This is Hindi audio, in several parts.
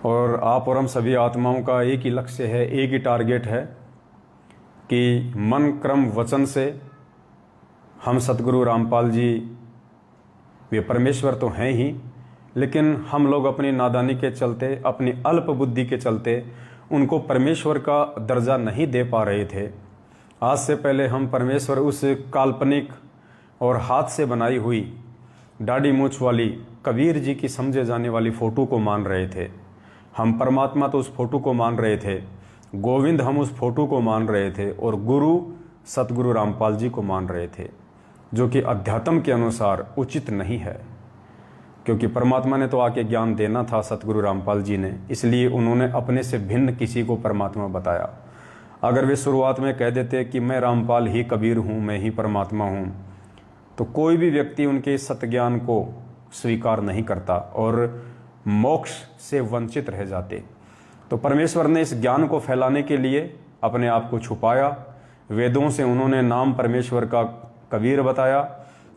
और आप और हम सभी आत्माओं का एक ही लक्ष्य है, एक ही टारगेट है कि मन क्रम वचन से हम सतगुरु रामपाल जी वे परमेश्वर तो हैं ही, लेकिन हम लोग अपनी नादानी के चलते, अपनी अल्प बुद्धि के चलते उनको परमेश्वर का दर्जा नहीं दे पा रहे थे। आज से पहले हम परमेश्वर उस काल्पनिक और हाथ से बनाई हुई दाढ़ी मूछ वाली कबीर जी की समझे जाने वाली फ़ोटो को मान रहे थे। हम परमात्मा तो उस फोटो को मान रहे थे, गोविंद हम उस फोटो को मान रहे थे, और गुरु सतगुरु रामपाल जी को मान रहे थे, जो कि अध्यात्म के अनुसार उचित नहीं है। क्योंकि परमात्मा ने तो आके ज्ञान देना था सतगुरु रामपाल जी ने, इसलिए उन्होंने अपने से भिन्न किसी को परमात्मा बताया। अगर वे शुरुआत में कह देते कि मैं रामपाल ही कबीर हूँ, मैं ही परमात्मा हूँ, तो कोई भी व्यक्ति उनके सत्य को स्वीकार नहीं करता और मोक्ष से वंचित रह जाते। तो परमेश्वर ने इस ज्ञान को फैलाने के लिए अपने आप को छुपाया। वेदों से उन्होंने नाम परमेश्वर का कबीर बताया,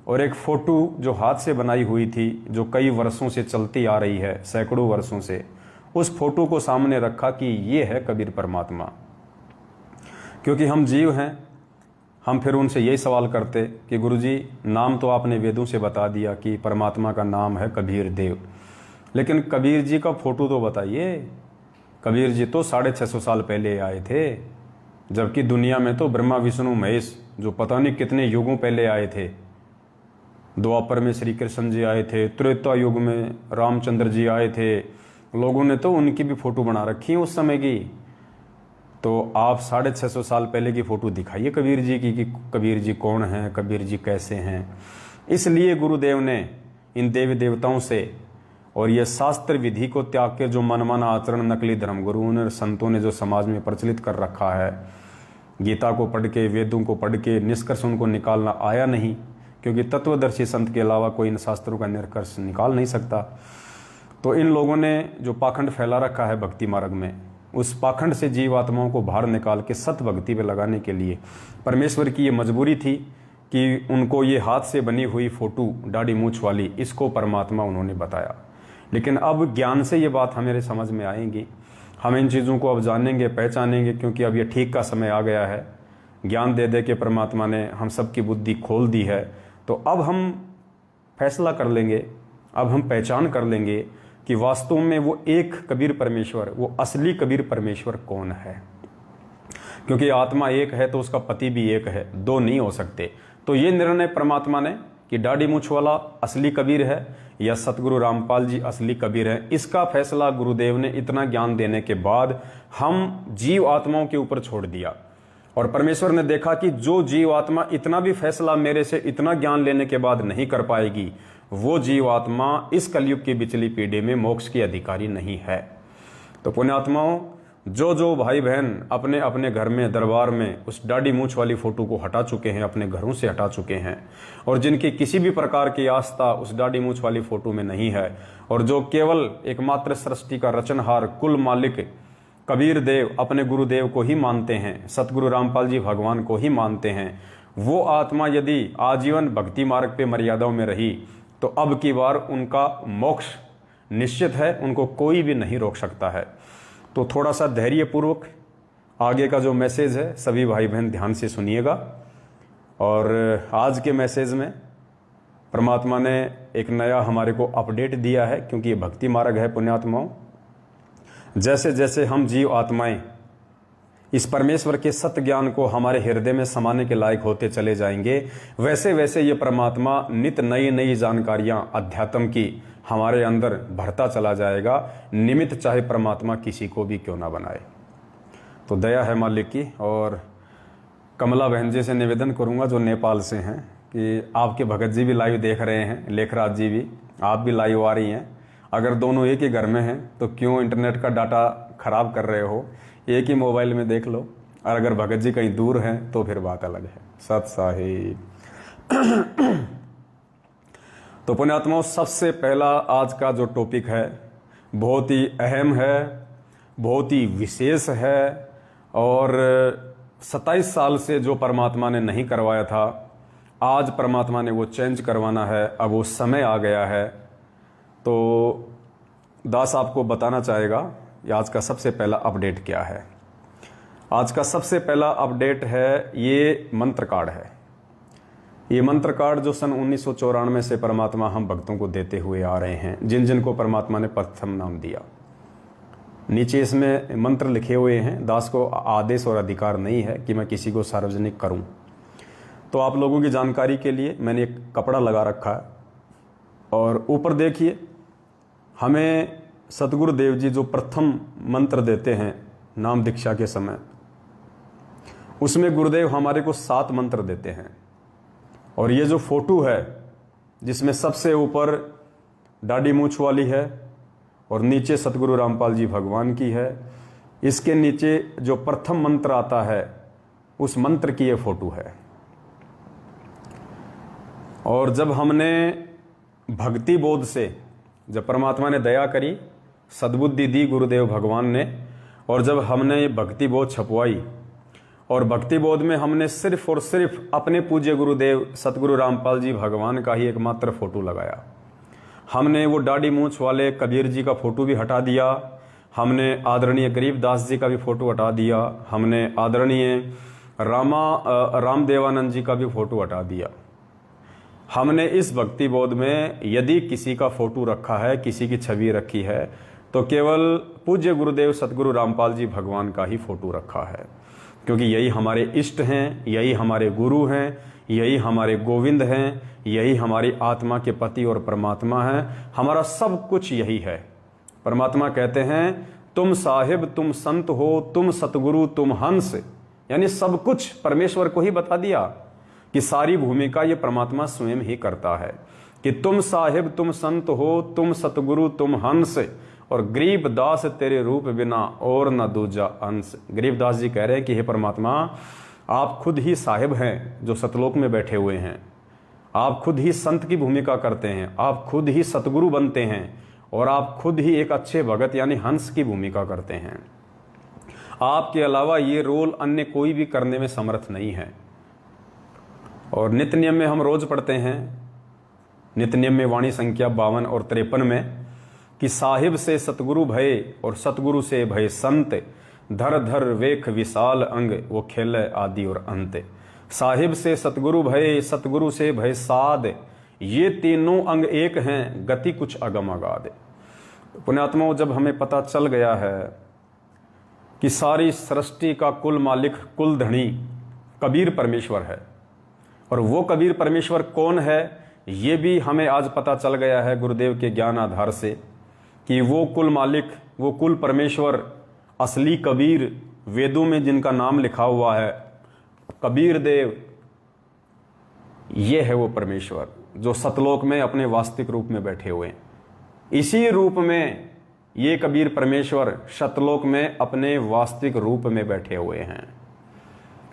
और एक फोटो जो हाथ से बनाई हुई थी, जो कई वर्षों से चलती आ रही है, सैकड़ों वर्षों से, उस फोटो को सामने रखा कि ये है कबीर परमात्मा। क्योंकि हम जीव हैं, हम फिर उनसे यही सवाल करते कि गुरुजी नाम तो आपने वेदों से बता दिया कि परमात्मा का नाम है कबीर देव, लेकिन कबीर जी का फोटो तो बताइए। कबीर जी तो 650 साल पहले आए थे, जबकि दुनिया में तो ब्रह्मा विष्णु महेश जो पता नहीं कितने युगों पहले आए थे। द्वापर में श्री कृष्ण जी आए थे, त्रेता युग में रामचंद्र जी आए थे, लोगों ने तो उनकी भी फोटो बना रखी है उस समय की। तो आप 650 साल पहले की फ़ोटो दिखाइए कबीर जी की कि कबीर जी कौन हैं, कबीर जी कैसे हैं। इसलिए गुरुदेव ने इन देवी देवताओं से और ये शास्त्र विधि को त्याग के जो मनमाना आचरण, नकली धर्मगुरुओं ने, संतों ने जो समाज में प्रचलित कर रखा है, गीता को पढ़ के, वेदों को पढ़ के निष्कर्ष उनको निकालना आया नहीं, क्योंकि तत्वदर्शी संत के अलावा कोई इन शास्त्रों का निष्कर्ष निकाल नहीं सकता। तो इन लोगों ने जो पाखंड फैला रखा है भक्ति मार्ग में, उस पाखंड से जीवात्माओं को बाहर निकाल के सत भक्ति में लगाने के लिए परमेश्वर की ये मजबूरी थी कि उनको ये हाथ से बनी हुई फोटो दाढ़ी मूछ वाली, इसको परमात्मा उन्होंने बताया। लेकिन अब ज्ञान से ये बात हमारे समझ में आएंगी, हम इन चीज़ों को अब जानेंगे, पहचानेंगे, क्योंकि अब ये ठीक का समय आ गया है। ज्ञान दे दे के परमात्मा ने हम सबकी बुद्धि खोल दी है। तो अब हम फैसला कर लेंगे, अब हम पहचान कर लेंगे कि वास्तव में वो एक कबीर परमेश्वर, वो असली कबीर परमेश्वर कौन है। क्योंकि आत्मा एक है तो उसका पति भी एक है, दो नहीं हो सकते। तो ये निर्णय परमात्मा ने कि दाढ़ी मूछ वाला असली कबीर है या सतगुरु रामपाल जी असली कबीर है, इसका फैसला गुरुदेव ने इतना ज्ञान देने के बाद हम जीव आत्माओं के ऊपर छोड़ दिया। और परमेश्वर ने देखा कि जो जीव आत्मा इतना भी फैसला मेरे से इतना ज्ञान लेने के बाद नहीं कर पाएगी, वो जीव आत्मा इस कलयुग की बिचली पीढ़ी में मोक्ष की अधिकारी नहीं है। तो पुण्यात्माओं, जो जो भाई बहन अपने अपने घर में, दरबार में उस दाढ़ी मूछ वाली फोटो को हटा चुके हैं, अपने घरों से हटा चुके हैं, और जिनकी किसी भी प्रकार की आस्था उस दाढ़ी मूछ वाली फोटो में नहीं है, और जो केवल एकमात्र सृष्टि का रचनहार, कुल मालिक कबीर देव अपने गुरुदेव को ही मानते हैं, सतगुरु रामपाल जी भगवान को ही मानते हैं, वो आत्मा यदि आजीवन भक्ति मार्ग पे मर्यादाओं में रही तो अब की बार उनका मोक्ष निश्चित है, उनको कोई भी नहीं रोक सकता है। तो थोड़ा सा धैर्यपूर्वक आगे का जो मैसेज है सभी भाई बहन ध्यान से सुनिएगा। और आज के मैसेज में परमात्मा ने एक नया हमारे को अपडेट दिया है, क्योंकि ये भक्ति मार्ग है पुण्यात्माओं। जैसे जैसे हम जीव आत्माएं इस परमेश्वर के सत्य ज्ञान को हमारे हृदय में समाने के लायक होते चले जाएंगे, वैसे वैसे ये परमात्मा नित नई नई जानकारियां अध्यात्म की हमारे अंदर भरता चला जाएगा, निमित्त चाहे परमात्मा किसी को भी क्यों ना बनाए। तो दया है मालिक की। और कमला बहन जी से निवेदन करूंगा जो नेपाल से हैं कि आपके भगत जी भी लाइव देख रहे हैं, लेखराज जी भी, आप भी लाइव आ रही हैं। अगर दोनों एक ही घर में हैं तो क्यों इंटरनेट का डाटा खराब कर रहे हो, एक ही मोबाइल में देख लो। और अगर भगत जी कहीं दूर हैं तो फिर बात अलग है। सत साहिब। तो पुण्यात्माओं, सबसे पहला आज का जो टॉपिक है बहुत ही अहम है, बहुत ही विशेष है, और 27 साल से जो परमात्मा ने नहीं करवाया था, आज परमात्मा ने वो चेंज करवाना है। अब वो समय आ गया है। तो दास आपको बताना चाहेगा कि आज का सबसे पहला अपडेट क्या है। आज का सबसे पहला अपडेट है ये मंत्र कार्ड है। ये मंत्र कार्ड जो सन 1994 से परमात्मा हम भक्तों को देते हुए आ रहे हैं, जिन जिन को परमात्मा ने प्रथम नाम दिया। नीचे इसमें मंत्र लिखे हुए हैं। दास को आदेश और अधिकार नहीं है कि मैं किसी को सार्वजनिक करूं। तो आप लोगों की जानकारी के लिए मैंने एक कपड़ा लगा रखा है और ऊपर देखिए, हमें सतगुरु देव जी जो प्रथम मंत्र देते हैं नाम दीक्षा के समय, उसमें गुरुदेव हमारे को 7 मंत्र देते हैं। और ये जो फोटो है जिसमें सबसे ऊपर दाढ़ी मूछ वाली है और नीचे सतगुरु रामपाल जी भगवान की है, इसके नीचे जो प्रथम मंत्र आता है उस मंत्र की ये फोटो है। और जब हमने भक्ति बोध से, जब परमात्मा ने दया करी, सद्बुद्धि दी गुरुदेव भगवान ने, और जब हमने ये भक्ति बोध छपवाई और भक्ति बोध में हमने सिर्फ और सिर्फ अपने पूज्य गुरुदेव सतगुरु रामपाल जी भगवान का ही एकमात्र फोटो लगाया। हमने वो दाढ़ी मूछ वाले कबीर जी का फोटो भी हटा दिया, हमने आदरणीय गरीबदास जी का भी फोटो हटा दिया, हमने आदरणीय रामदेवानंद जी का भी फोटो हटा दिया। हमने इस भक्ति बोध में यदि किसी का फोटो रखा है, किसी की छवि रखी है, तो केवल पूज्य गुरुदेव सतगुरु रामपाल जी भगवान का ही फोटो रखा है, क्योंकि यही हमारे इष्ट हैं, यही हमारे गुरु हैं, यही हमारे गोविंद हैं, यही हमारी आत्मा के पति और परमात्मा हैं। हमारा सब कुछ यही है। परमात्मा कहते हैं तुम साहिब, तुम संत हो, तुम सतगुरु, तुम हंस, यानी सब कुछ परमेश्वर को ही बता दिया कि सारी भूमिका ये परमात्मा स्वयं ही करता है कि तुम साहिब, तुम संत हो, तुम सतगुरु, तुम हंस, और गरीबदास तेरे रूप बिना और न दूजा अंश। गरीबदास जी कह रहे हैं कि हे परमात्मा, आप खुद ही साहिब हैं जो सतलोक में बैठे हुए हैं, आप खुद ही संत की भूमिका करते हैं, आप खुद ही सतगुरु बनते हैं, और आप खुद ही एक अच्छे भगत यानी हंस की भूमिका करते हैं। आपके अलावा ये रोल अन्य कोई भी करने में समर्थ नहीं है। और नित्य नियम में हम रोज पढ़ते हैं, नित्य नियम में वाणी संख्या 52 और 53 में, कि साहिब से सतगुरु भय और सतगुरु से भय संत, धर धर वेख विशाल अंग, वो खेल आदि और अंत। साहिब से सतगुरु भय, सतगुरु से भय साध, ये तीनों अंग एक हैं, गति कुछ अगम अगाध। पुण्यात्माओं, जब हमें पता चल गया है कि सारी सृष्टि का कुल मालिक, कुल धनी कबीर परमेश्वर है, और वो कबीर परमेश्वर कौन है ये भी हमें आज पता चल गया है गुरुदेव के ज्ञान आधार से, कि वो कुल मालिक, वो कुल परमेश्वर, असली कबीर, वेदों में जिनका नाम लिखा हुआ है कबीर देव, ये है वो परमेश्वर जो सतलोक में अपने वास्तविक रूप में बैठे हुए हैं। इसी रूप में ये कबीर परमेश्वर सतलोक में अपने वास्तविक रूप में बैठे हुए हैं,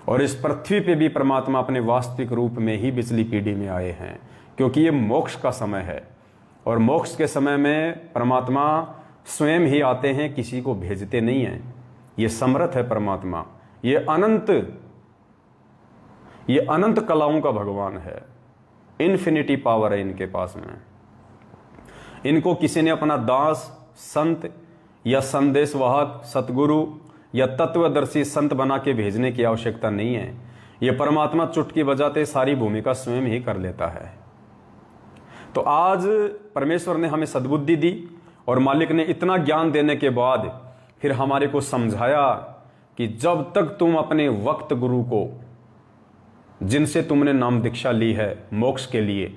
और इस पृथ्वी पे भी परमात्मा अपने वास्तविक रूप में ही पिछली पीढ़ी में आए हैं, क्योंकि ये मोक्ष का समय है, और मोक्ष के समय में परमात्मा स्वयं ही आते हैं, किसी को भेजते नहीं हैं। ये समर्थ है परमात्मा, ये अनंत कलाओं का भगवान है, इन्फिनिटी पावर है इनके पास में। इनको किसी ने अपना दास, संत या संदेशवाहक, सतगुरु या तत्वदर्शी संत बना के भेजने की आवश्यकता नहीं है। ये परमात्मा चुटकी बजाते सारी भूमिका स्वयं ही कर लेता है। तो आज परमेश्वर ने हमें सद्बुद्धि दी, और मालिक ने इतना ज्ञान देने के बाद फिर हमारे को समझाया कि जब तक तुम अपने वक्त गुरु को, जिनसे तुमने नाम दीक्षा ली है मोक्ष के लिए,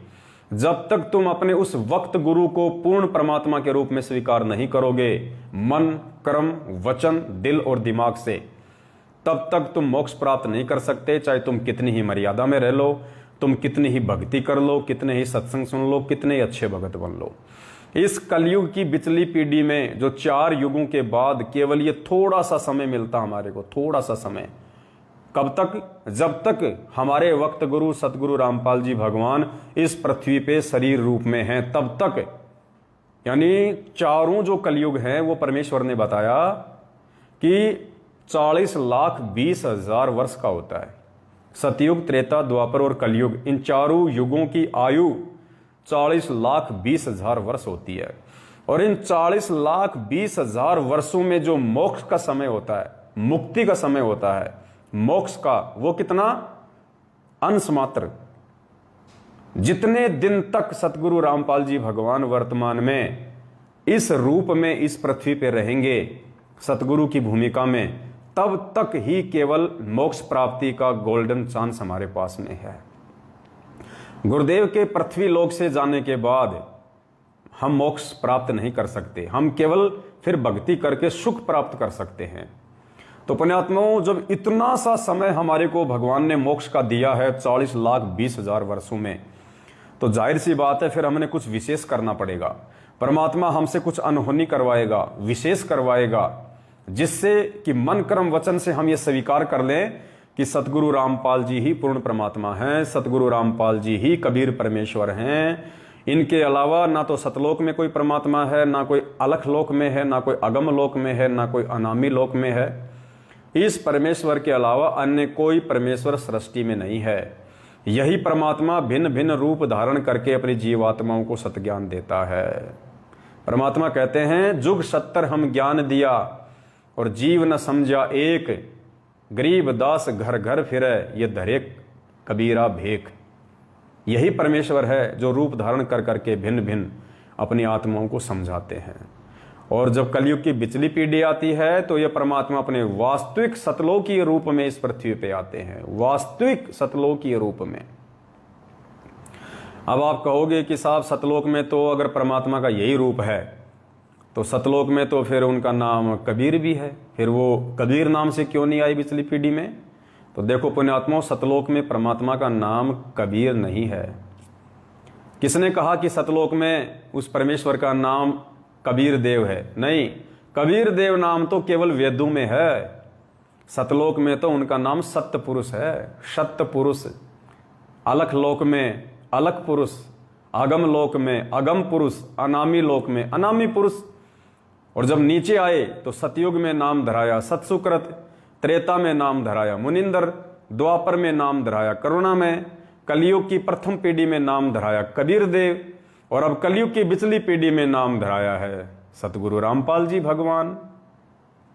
जब तक तुम अपने उस वक्त गुरु को पूर्ण परमात्मा के रूप में स्वीकार नहीं करोगे, मन, कर्म, वचन, दिल और दिमाग से, तब तक तुम मोक्ष प्राप्त नहीं कर सकते। चाहे तुम कितनी ही मर्यादा में रह लो, तुम कितनी ही भक्ति कर लो, कितने ही सत्संग सुन लो, कितने ही अच्छे भगत बन लो। इस कलयुग की बिचली पीढ़ी में जो 4 युगों के बाद केवल ये थोड़ा सा समय मिलता हमारे को, थोड़ा सा समय, कब तक? जब तक हमारे वक्त गुरु सतगुरु रामपाल जी भगवान इस पृथ्वी पे शरीर रूप में हैं, तब तक। यानी चारों जो कलयुग हैं वो परमेश्वर ने बताया कि 40,20,000 वर्ष का होता है। सतयुग, त्रेता, द्वापर और कलयुग, इन चारों युगों की आयु 40,20,000 वर्ष होती है। और इन 40,20,000 वर्षों में जो मोक्ष का समय होता है, मुक्ति का समय होता है, मोक्ष का, वो कितना अंश मात्र। जितने दिन तक सतगुरु रामपाल जी भगवान वर्तमान में इस रूप में इस पृथ्वी पे रहेंगे सतगुरु की भूमिका में, तब तक ही केवल मोक्ष प्राप्ति का गोल्डन चांस हमारे पास में है। गुरुदेव के पृथ्वी लोक से जाने के बाद हम मोक्ष प्राप्त नहीं कर सकते, हम केवल फिर भक्ति करके सुख प्राप्त कर सकते हैं। तो पुण्यात्माओं, जब इतना सा समय हमारे को भगवान ने मोक्ष का दिया है 40,20,000 वर्षों में, तो जाहिर सी बात है फिर हमने कुछ विशेष करना पड़ेगा। परमात्मा हमसे कुछ अनहोनी करवाएगा, विशेष करवाएगा, जिससे कि मन कर्म वचन से हम ये स्वीकार कर लें कि सतगुरु रामपाल जी ही पूर्ण परमात्मा हैं, सतगुरु रामपाल जी ही कबीर परमेश्वर हैं। इनके अलावा ना तो सतलोक में कोई परमात्मा है, ना कोई अलख लोक में है, ना कोई अगम लोक में है, ना कोई अनामी लोक में है। इस परमेश्वर के अलावा अन्य कोई परमेश्वर सृष्टि में नहीं है। यही परमात्मा भिन्न भिन्न रूप धारण करके अपनी जीवात्माओं को सतज्ञान देता है। परमात्मा कहते हैं, जुग 70 हम ज्ञान दिया और जीव न समझा एक, गरीब दास घर घर फिरे ये धरे कबीरा भेख। यही परमेश्वर है जो रूप धारण कर करके भिन्न भिन्न अपनी आत्माओं को समझाते हैं। और जब कलयुग की बिचली पीढ़ी आती है तो यह परमात्मा अपने वास्तविक सतलोकीय रूप में इस पृथ्वी पे आते हैं, वास्तविक सतलोकीय रूप में। अब आप कहोगे कि साहब सतलोक में तो अगर परमात्मा का यही रूप है तो सतलोक में तो फिर उनका नाम कबीर भी है, फिर वो कबीर नाम से क्यों नहीं आई पिछली पीढ़ी में? तो देखो पुण्यात्माओं, सतलोक में परमात्मा का नाम कबीर नहीं है। किसने कहा कि सतलोक में उस परमेश्वर का नाम कबीर देव है? नहीं, कबीर देव नाम तो केवल वेदों में है। सतलोक में तो उनका नाम सत्य पुरुष है, सत्य पुरुष। अलख लोक में अलख पुरुष, आगम लोक में अगम पुरुष, अनामी लोक में अनामी पुरुष। और जब नीचे आए तो सतयुग में नाम धराया सतसुकृत, त्रेता में नाम धराया मुनिंदर, द्वापर में नाम धराया करुणा में, कलयुग की प्रथम पीढ़ी में नाम धराया कबीर देव, और अब कलयुग की पिछली पीढ़ी में नाम धराया है सतगुरु रामपाल जी भगवान।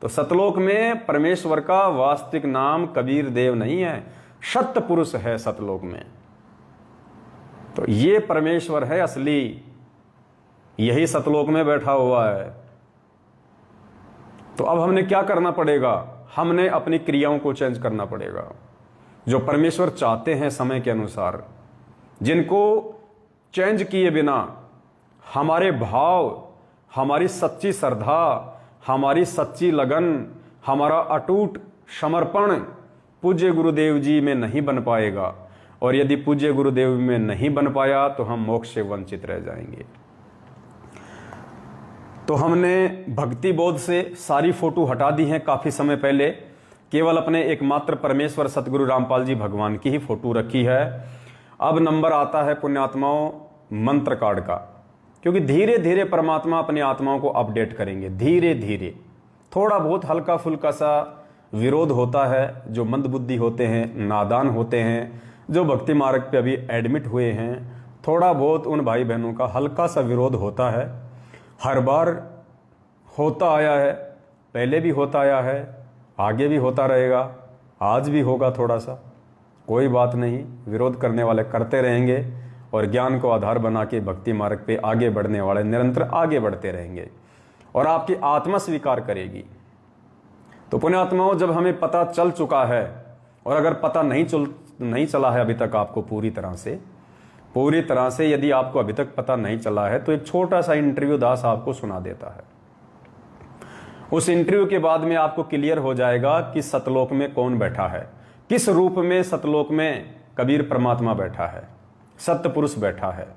तो सतलोक में परमेश्वर का वास्तविक नाम कबीर देव नहीं है, सत्य पुरुष है सतलोक में। तो ये परमेश्वर है असली, यही सतलोक में बैठा हुआ है। तो अब हमने क्या करना पड़ेगा? हमने अपनी क्रियाओं को चेंज करना पड़ेगा, जो परमेश्वर चाहते हैं समय के अनुसार, जिनको चेंज किए बिना हमारे भाव, हमारी सच्ची श्रद्धा, हमारी सच्ची लगन, हमारा अटूट समर्पण पूज्य गुरुदेव जी में नहीं बन पाएगा। और यदि पूज्य गुरुदेव में नहीं बन पाया तो हम मोक्ष से वंचित रह जाएंगे। तो हमने भक्ति बोध से सारी फोटो हटा दी हैं काफ़ी समय पहले, केवल अपने एकमात्र परमेश्वर सतगुरु रामपाल जी भगवान की ही फोटो रखी है। अब नंबर आता है पुण्यात्माओं मंत्र कार्ड का, क्योंकि धीरे धीरे परमात्मा अपनी आत्माओं को अपडेट करेंगे। धीरे धीरे थोड़ा बहुत हल्का फुल्का सा विरोध होता है, जो मंदबुद्धि होते हैं, नादान होते हैं, जो भक्ति मार्ग पे अभी एडमिट हुए हैं, थोड़ा बहुत उन भाई बहनों का हल्का सा विरोध होता है। हर बार होता आया है, पहले भी होता आया है, आगे भी होता रहेगा, आज भी होगा थोड़ा सा। कोई बात नहीं, विरोध करने वाले करते रहेंगे और ज्ञान को आधार बना के भक्ति मार्ग पे आगे बढ़ने वाले निरंतर आगे बढ़ते रहेंगे और आपकी आत्मा स्वीकार करेगी। तो पुण्यात्माओं, जब हमें पता चल चुका है, और अगर पता नहीं चला है अभी तक आपको पूरी तरह से यदि आपको अभी तक पता नहीं चला है, तो एक छोटा सा इंटरव्यू दास आपको सुना देता है। उस इंटरव्यू के बाद में आपको क्लियर हो जाएगा कि सतलोक में कौन बैठा है, किस रूप में सतलोक में कबीर परमात्मा बैठा है, सत्य पुरुष बैठा है।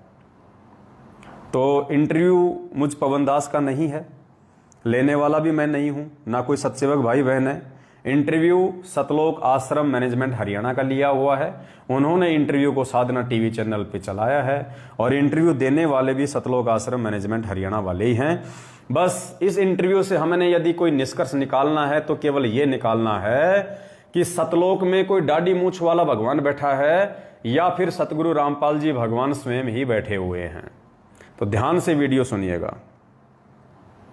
तो इंटरव्यू मुझ पवन दास का नहीं है, लेने वाला भी मैं नहीं हूं, ना कोई सत्सेवक भाई बहन है। इंटरव्यू सतलोक आश्रम मैनेजमेंट हरियाणा का लिया हुआ है। उन्होंने इंटरव्यू को साधना टीवी चैनल पे चलाया है और इंटरव्यू देने वाले भी सतलोक आश्रम मैनेजमेंट हरियाणा वाले ही हैं। बस इस इंटरव्यू से हमने यदि कोई निष्कर्ष निकालना है तो केवल ये निकालना है कि सतलोक में कोई दाढ़ी मूछ वाला भगवान बैठा है या फिर सतगुरु रामपाल जी भगवान स्वयं ही बैठे हुए हैं। तो ध्यान से वीडियो सुनिएगा।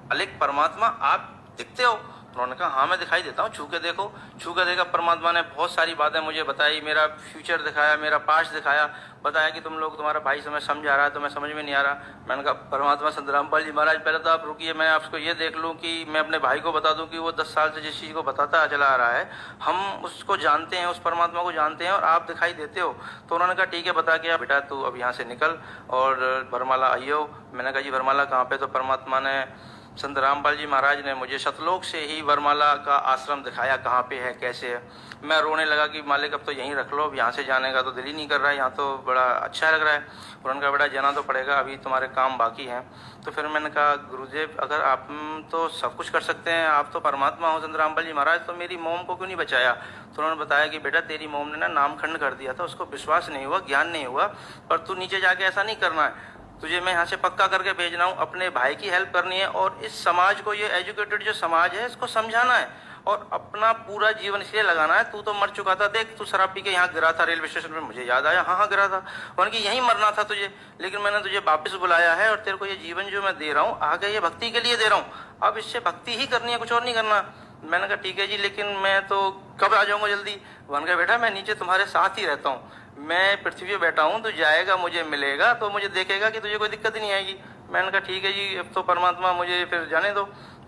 मालिक परमात्मा आप दिखते हो? तो उन्होंने कहा हाँ मैं दिखाई देता हूँ, छू के देखो। छू के देखा, परमात्मा ने बहुत सारी बातें मुझे बताई, मेरा फ्यूचर दिखाया, मेरा पास्ट दिखाया, बताया कि तुम लोग, तुम्हारा भाई समय समझा रहा है, तुम्हें समझ में नहीं आ रहा। मैंने कहा परमात्मा संत रामपाल जी महाराज पहले तो आप रुकिए, मैं आपको ये देख लूँ कि मैं अपने भाई को बता दूँ कि वो 10 साल से जिस चीज़ को बताता चला आ रहा है हम उसको जानते हैं, उस परमात्मा को जानते हैं और आप दिखाई देते हो। तो उन्होंने कहा ठीक है बता के बेटा तू अब यहाँ से निकल और बरमाला आइयो। मैंने कहा जी बरमाला कहाँ पे? तो परमात्मा ने, संत रामपाल जी महाराज ने मुझे सतलोक से ही वरमाला का आश्रम दिखाया, कहाँ पे है कैसे है। मैं रोने लगा कि मालिक अब तो यहीं रख लो, अब यहाँ से जाने का तो दिल ही नहीं कर रहा है, यहाँ तो बड़ा अच्छा लग रहा है। उन्होंने कहा बेटा जाना तो पड़ेगा, अभी तुम्हारे काम बाकी हैं। तो फिर मैंने कहा गुरुदेव अगर आप तो सब कुछ कर सकते हैं, आप तो परमात्मा हो संत रामपाल जी महाराज, तो मेरी मोम को क्यों नहीं बचाया? तो उन्होंने बताया कि बेटा तेरी मोम ने ना नामखंड कर दिया था, उसको विश्वास नहीं हुआ, ज्ञान नहीं हुआ, पर तू नीचे जाके ऐसा नहीं करना है, तुझे मैं यहाँ से पक्का करके भेज रहा हूँ, अपने भाई की हेल्प करनी है और इस समाज को, ये एजुकेटेड जो समाज है इसको समझाना है और अपना पूरा जीवन इसलिए लगाना है। तू तो मर चुका था, देख तू शराब पी के यहाँ गिरा था रेलवे स्टेशन पे, मुझे याद आया हाँ गिरा था, उनकी यहीं मरना था तुझे, लेकिन मैंने तुझे वापस बुलाया है और तेरे को ये जीवन जो मैं दे रहा हूँ आगे ये भक्ति के लिए दे रहा हूँ, अब इससे भक्ति ही करनी है, कुछ और नहीं करना। मैंने कहा ठीक है जी, लेकिन मैं तो कब आ जाऊँगा जल्दी? उन्होंने कहा बेटा मैं नीचे तुम्हारे साथ ही रहता हूँ, मैं पृथ्वी पे बैठा हूँ, तो जाएगा मुझे मिलेगा तो मुझे देखेगा कि तुझे कोई दिक्कत ही नहीं आएगी। मैंने कहा ठीक है जी, अब तो परमात्मा मुझे फिर जाने दो।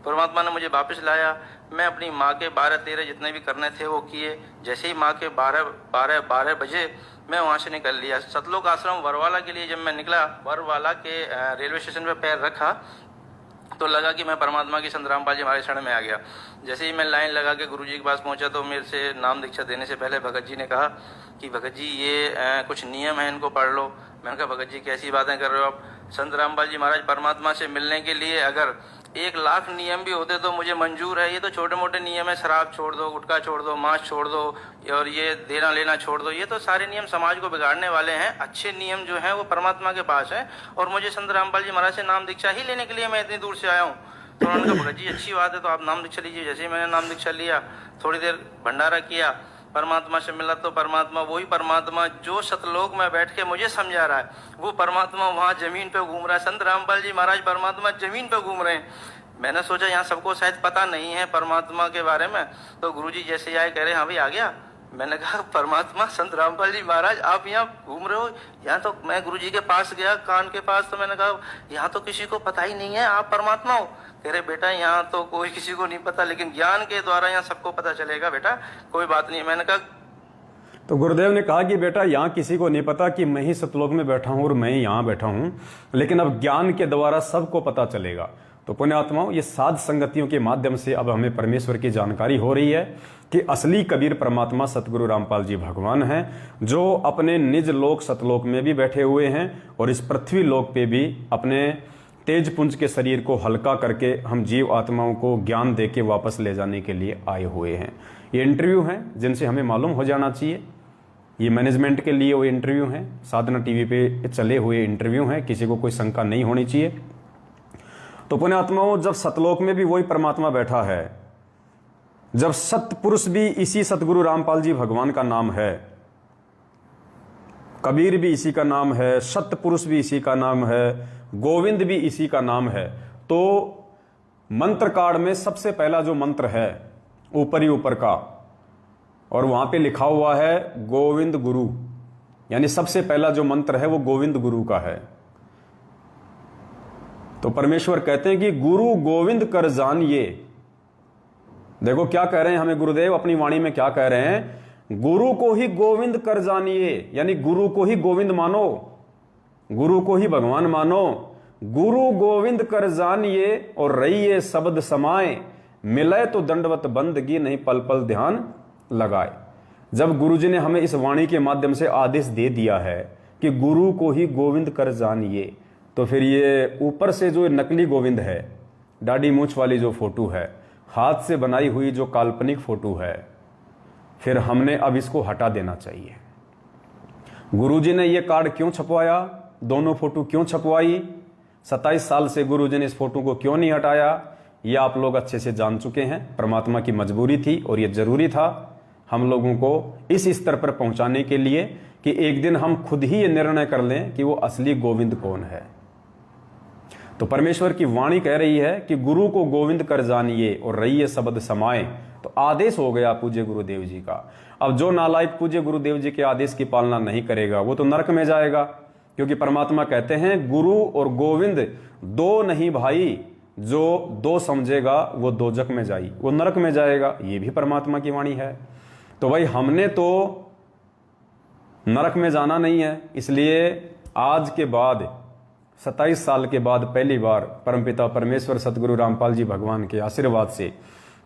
परमात्मा ने मुझे वापस लाया, मैं अपनी माँ के 12-13 जितने भी करने थे वो किए। जैसे ही माँ के 12 बजे मैं वहाँ से निकल लिया। सतलोक आश्रम वरवाला के लिए जब मैं निकला, वरवाला के रेलवे स्टेशन पर पैर रखा तो लगा कि मैं परमात्मा की संत रामपाल जी महाराज शरण में आ गया। जैसे ही मैं लाइन लगा के गुरुजी के पास पहुंचा तो मेरे से नाम दीक्षा देने से पहले भगत जी ने कहा कि भगत जी ये कुछ नियम है, इनको पढ़ लो। मैंने कहा भगत जी कैसी बातें कर रहे हो आप? संत रामपाल जी महाराज परमात्मा से मिलने के लिए अगर 1 लाख नियम भी होते तो मुझे मंजूर है, ये तो छोटे मोटे नियम है, शराब छोड़ दो, गुटखा छोड़ दो, मांस छोड़ दो और ये देना लेना छोड़ दो, ये तो सारे नियम समाज को बिगाड़ने वाले हैं। अच्छे नियम जो हैं वो परमात्मा के पास है और मुझे संत रामपाल जी महाराज से नाम दीक्षा ही लेने के लिए मैं इतनी दूर से आया हूँ। तो उन्होंने कहा भगत जी अच्छी बात है, तो आप नाम दीक्षा लीजिए। जैसे ही मैंने नाम दीक्षा लिया, थोड़ी देर भंडारा किया, परमात्मा से मिला तो परमात्मा वही परमात्मा जो सतलोक में बैठ के मुझे समझा रहा है, वो परमात्मा वहाँ जमीन पे घूम रहा है। संत रामपाल जी महाराज परमात्मा जमीन पे घूम रहे हैं। मैंने सोचा यहाँ सबको शायद पता नहीं है परमात्मा के बारे में, तो गुरुजी जैसे आए कह रहे हाँ भाई आ गया। मैंने कहा परमात्मा संत रामपाल जी महाराज आप यहाँ घूम रहे हो? यहाँ तो मैं गुरुजी के पास गया, कान के पास, तो मैंने कहा यहाँ तो किसी को पता ही नहीं है आप परमात्मा हो। कह रहे बेटा यहाँ तो कोई किसी को नहीं पता, लेकिन ज्ञान के द्वारा यहाँ सबको पता चलेगा बेटा, कोई बात नहीं। मैंने कहा तो गुरुदेव ने कहा कि बेटा यहाँ किसी को नहीं पता कि मैं ही सतलोक में बैठा हूँ और मैं ही यहाँ बैठा हूँ, लेकिन अब ज्ञान के द्वारा सबको पता चलेगा। तो पुण्यात्माओं, ये साध संगतियों के माध्यम से अब हमें परमेश्वर की जानकारी हो रही है कि असली कबीर परमात्मा सतगुरु रामपाल जी भगवान हैं, जो अपने निज लोक सतलोक में भी बैठे हुए हैं और इस पृथ्वी लोक पे भी अपने तेज पुंज के शरीर को हल्का करके हम जीव आत्माओं को ज्ञान दे के वापस ले जाने के लिए आए हुए हैं। ये इंटरव्यू हैं जिनसे हमें मालूम हो जाना चाहिए, ये मैनेजमेंट के लिए वो इंटरव्यू हैं, साधना टीवी पे चले हुए इंटरव्यू हैं, किसी को कोई शंका नहीं होनी चाहिए। तो पुण्यात्माओं, जब सतलोक में भी वही परमात्मा बैठा है, जब सतपुरुष भी इसी सतगुरु रामपाल जी भगवान का नाम है, कबीर भी इसी का नाम है, सतपुरुष भी इसी का नाम है, गोविंद भी इसी का नाम है, तो मंत्र कार्ड में सबसे पहला जो मंत्र है ऊपर ही ऊपर का, और वहां पे लिखा हुआ है गोविंद गुरु, यानी सबसे पहला जो मंत्र है वो गोविंद गुरु का है। तो परमेश्वर कहते हैं कि गुरु गोविंद कर जानिए। देखो क्या कह रहे हैं हमें गुरुदेव अपनी वाणी में, क्या कह रहे हैं? गुरु को ही गोविंद कर जानिए, यानी गुरु को ही गोविंद मानो, गुरु को ही भगवान मानो। गुरु गोविंद कर जानिए और रहिए शब्द समाए, मिले तो दंडवत बंदगी नहीं पल पल ध्यान लगाए। जब गुरुजी ने हमें इस वाणी के माध्यम से आदेश दे दिया है कि गुरु को ही गोविंद कर जानिए, तो फिर ये ऊपर से जो नकली गोविंद है, दाढ़ी मूंछ वाली जो फोटो है, हाथ से बनाई हुई जो काल्पनिक फोटो है, फिर हमने अब इसको हटा देना चाहिए। गुरुजी ने ये कार्ड क्यों छपवाया, दोनों फोटो क्यों छपवाई, 27 साल से गुरुजी ने इस फोटो को क्यों नहीं हटाया, ये आप लोग अच्छे से जान चुके हैं। परमात्मा की मजबूरी थी और ये जरूरी था हम लोगों को इस स्तर पर पहुंचाने के लिए कि एक दिन हम खुद ही ये निर्णय कर लें कि वो असली गोविंद कौन है। तो परमेश्वर की वाणी कह रही है कि गुरु को गोविंद कर जानिए और रहिए शब्द समाए। तो आदेश हो गया पूज्य गुरुदेव जी का। अब जो नालायक पूज्य गुरुदेव जी के आदेश की पालना नहीं करेगा वो तो नरक में जाएगा, क्योंकि परमात्मा कहते हैं गुरु और गोविंद दो नहीं भाई, जो दो समझेगा वो दोजक में जाई, वो नरक में जाएगा। ये भी परमात्मा की वाणी है। तो भाई हमने तो नरक में जाना नहीं है, इसलिए आज के बाद 27 साल के बाद पहली बार परमपिता परमेश्वर सतगुरु रामपाल जी भगवान के आशीर्वाद से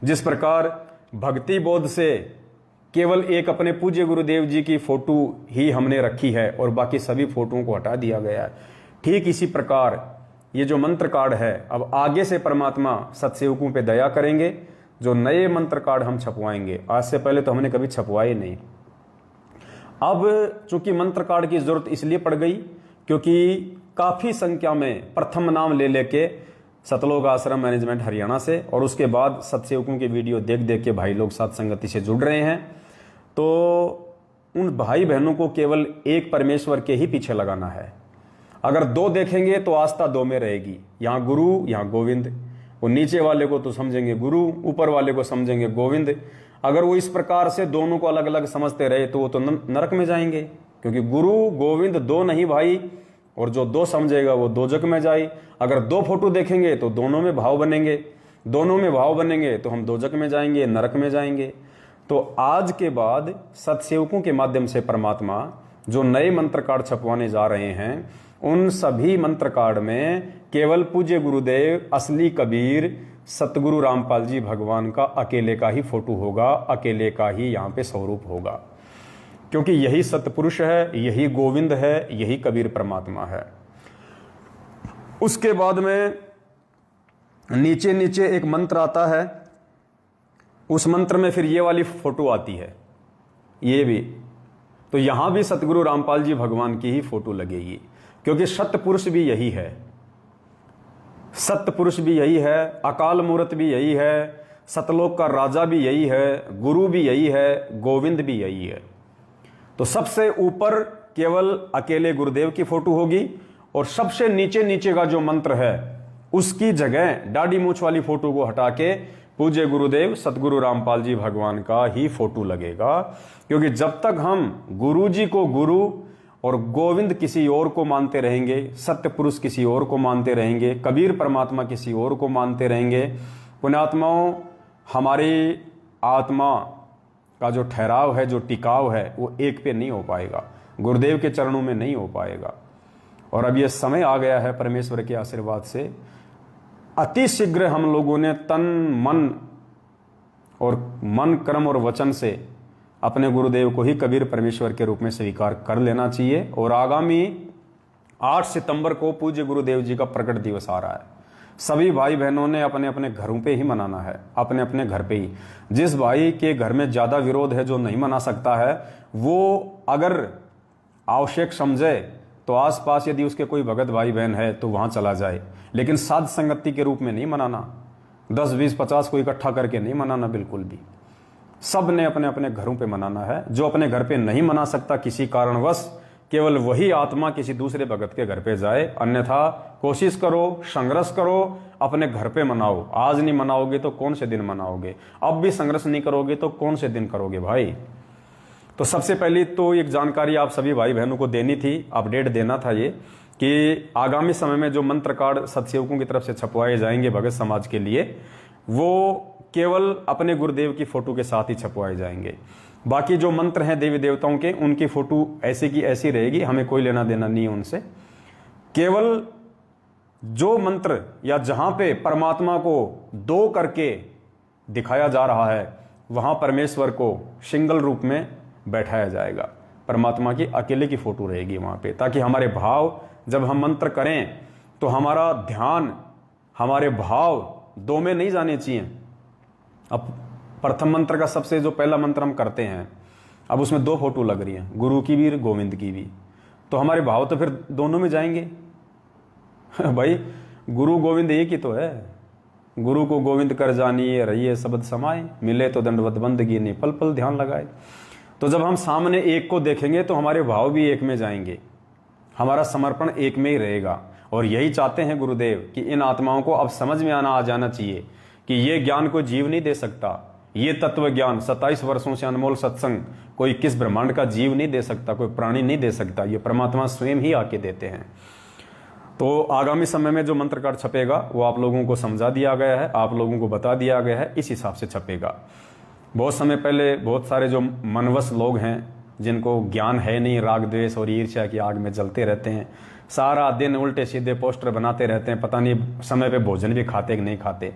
जिस प्रकार भक्ति बोध से केवल एक अपने पूज्य गुरुदेव जी की फोटो ही हमने रखी है और बाकी सभी फोटोओं को हटा दिया गया है, ठीक इसी प्रकार ये जो मंत्र कार्ड है अब आगे से परमात्मा सत्सेवकों पे दया करेंगे। जो नए मंत्र कार्ड हम छपवाएंगे, आज से पहले तो हमने कभी छपवाए नहीं। अब चूंकि मंत्र कार्ड की जरूरत इसलिए पड़ गई क्योंकि काफी संख्या में प्रथम नाम ले लेके सतलोक आश्रम मैनेजमेंट हरियाणा से और उसके बाद सत्सेवकों के वीडियो देख देख के भाई लोग साथ संगति से जुड़ रहे हैं। तो उन भाई बहनों को केवल एक परमेश्वर के ही पीछे लगाना है। अगर दो देखेंगे तो आस्था दो में रहेगी, यहाँ गुरु यहाँ गोविंद। वो नीचे वाले को तो समझेंगे गुरु, ऊपर वाले को समझेंगे गोविंद। अगर वो इस प्रकार से दोनों को अलग अलग समझते रहे तो वो तो नरक में जाएंगे, क्योंकि गुरु गोविंद दो नहीं भाई, और जो दो समझेगा वो दोजक में जाए। अगर दो फोटो देखेंगे तो दोनों में भाव बनेंगे, दोनों में भाव बनेंगे तो हम दोजक में जाएंगे, नरक में जाएंगे। तो आज के बाद सत्सेवकों के माध्यम से परमात्मा जो नए मंत्र कार्ड छपवाने जा रहे हैं, उन सभी मंत्र कार्ड में केवल पूज्य गुरुदेव असली कबीर सतगुरु रामपाल जी भगवान का अकेले का ही फोटो होगा, अकेले का ही यहाँ पे स्वरूप होगा, क्योंकि यही सतपुरुष है, यही गोविंद है, यही कबीर परमात्मा है। उसके बाद में नीचे नीचे एक मंत्र आता है, उस मंत्र में फिर ये वाली फोटो आती है, ये भी। तो यहां भी सतगुरु रामपाल जी भगवान की ही फोटो लगेगी, क्योंकि सतपुरुष भी यही है, सतपुरुष भी यही है, अकाल मूर्त भी यही है, सतलोक का राजा भी यही है, गुरु भी यही है, गोविंद भी यही है। तो सबसे ऊपर केवल अकेले गुरुदेव की फोटो होगी और सबसे नीचे नीचे का जो मंत्र है उसकी जगह दाढ़ी मूछ वाली फोटो को हटा के पूज्य गुरुदेव सतगुरु रामपाल जी भगवान का ही फोटो लगेगा। क्योंकि जब तक हम गुरु जी को गुरु और गोविंद किसी और को मानते रहेंगे, सत्य पुरुष किसी और को मानते रहेंगे, कबीर परमात्मा किसी और को मानते रहेंगे, पुण्यात्माओं हमारी आत्मा का जो ठहराव है, जो टिकाव है, वो एक पे नहीं हो पाएगा, गुरुदेव के चरणों में नहीं हो पाएगा। और अब ये समय आ गया है परमेश्वर के आशीर्वाद से, अति शीघ्र हम लोगों ने तन मन और मन कर्म और वचन से अपने गुरुदेव को ही कबीर परमेश्वर के रूप में स्वीकार कर लेना चाहिए। और आगामी 8 सितंबर को पूज्य गुरुदेव जी का प्रकट दिवस आ रहा है। सभी भाई बहनों ने अपने अपने घरों पे ही मनाना है, अपने अपने घर पे ही। जिस भाई के घर में ज्यादा विरोध है, जो नहीं मना सकता है, वो अगर आवश्यक समझे तो आसपास यदि उसके कोई भगत भाई बहन है तो वहां चला जाए, लेकिन साध संगति के रूप में नहीं मनाना, 10, 20, 50 को इकट्ठा करके नहीं मनाना बिल्कुल भी। सब ने अपने अपने घरों पे मनाना है। जो अपने घर पे नहीं मना सकता किसी कारणवश, केवल वही आत्मा किसी दूसरे भगत के घर पे जाए, अन्यथा कोशिश करो, संघर्ष करो, अपने घर पे मनाओ। आज नहीं मनाओगे तो कौन से दिन मनाओगे? अब भी संघर्ष नहीं करोगे तो कौन से दिन करोगे भाई? तो सबसे पहले तो एक जानकारी आप सभी भाई बहनों को देनी थी, अपडेट देना था ये, कि आगामी समय में जो मंत्र कार्ड सत्सेवकों की तरफ से छपवाए जाएंगे भगत समाज के लिए, वो केवल अपने गुरुदेव की फोटो के साथ ही छपवाए जाएंगे। बाकी जो मंत्र हैं देवी देवताओं के, उनकी फोटो ऐसी की ऐसी रहेगी, हमें कोई लेना देना नहीं है उनसे। केवल जो मंत्र या जहां पे परमात्मा को दो करके दिखाया जा रहा है, वहां परमेश्वर को सिंगल रूप में बैठाया जाएगा। परमात्मा की अकेले की फोटो रहेगी वहां पे, ताकि हमारे भाव जब हम मंत्र करें तो हमारा ध्यान, हमारे भाव दो में नहीं जाने चाहिए। अब प्रथम मंत्र का सबसे जो पहला मंत्र हम करते हैं, अब उसमें 2 फोटो लग रही हैं, गुरु की भी गोविंद की भी, तो हमारे भाव तो फिर दोनों में जाएंगे। भाई गुरु गोविंद एक ही तो है। गुरु को गोविंद कर जानिए, रहिए शब्द समाए, मिले तो दंडवत बंदगी ने पल पल ध्यान लगाए। तो जब हम सामने एक को देखेंगे तो हमारे भाव भी एक में जाएंगे, हमारा समर्पण एक में ही रहेगा। और यही चाहते हैं गुरुदेव कि इन आत्माओं को अब समझ में आ जाना चाहिए कि ये ज्ञान कोई जीव नहीं दे सकता। ये तत्व ज्ञान 27 वर्षों से अनमोल सत्संग कोई किस ब्रह्मांड का जीव नहीं दे सकता, कोई प्राणी नहीं दे सकता, ये परमात्मा स्वयं ही आके देते हैं। तो आगामी समय में जो मंत्र कार्ड छपेगा वो आप लोगों को समझा दिया गया है, आप लोगों को बता दिया गया है, इस हिसाब से छपेगा। बहुत समय पहले बहुत सारे जो मनवश लोग हैं जिनको ज्ञान है नहीं, राग द्वेष और ईर्ष्या की आग में जलते रहते हैं, सारा दिन उल्टे सीधे पोस्टर बनाते रहते हैं, पता नहीं समय पे भोजन भी खाते कि नहीं खाते।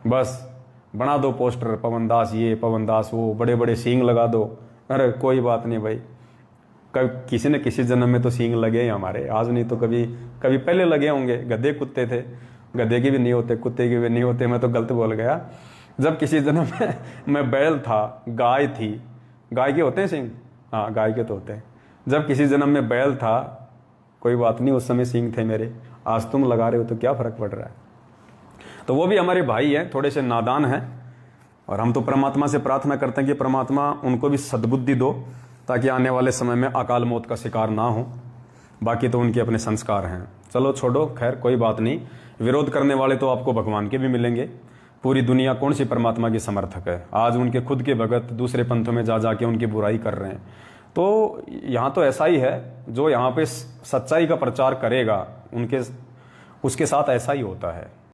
बस बना दो पोस्टर, पवन दास ये, पवन दास वो, बड़े बड़े सींग लगा दो। अरे कोई बात नहीं भाई, कभी किसी न किसी जन्म में तो सींग लगे ही हमारे, आज नहीं तो कभी कभी पहले लगे होंगे। गधे कुत्ते थे, गधे के भी नहीं होते, कुत्ते के भी नहीं होते, मैं तो गलत बोल गया। जब किसी जन्म में मैं बैल था, गाय थी, गाय के होते हैं सींग, हाँ गाय के तो होते हैं। जब किसी जन्म में बैल था, कोई बात नहीं, उस समय सींग थे मेरे, आज तुम लगा रहे हो तो क्या फर्क पड़ रहा है। तो वो भी हमारे भाई हैं, थोड़े से नादान हैं, और हम तो परमात्मा से प्रार्थना करते हैं कि परमात्मा उनको भी सद्बुद्धि दो ताकि आने वाले समय में अकाल मौत का शिकार ना हो। बाकी तो उनके अपने संस्कार हैं। चलो छोड़ो, खैर कोई बात नहीं। विरोध करने वाले तो आपको भगवान के भी मिलेंगे। पूरी दुनिया कौन सी परमात्मा की समर्थक है। आज उनके खुद के भगत दूसरे पंथों में जा जाके उनकी बुराई कर रहे हैं। तो यहाँ तो ऐसा ही है, जो यहाँ पे सच्चाई का प्रचार करेगा उसके साथ ऐसा ही होता है।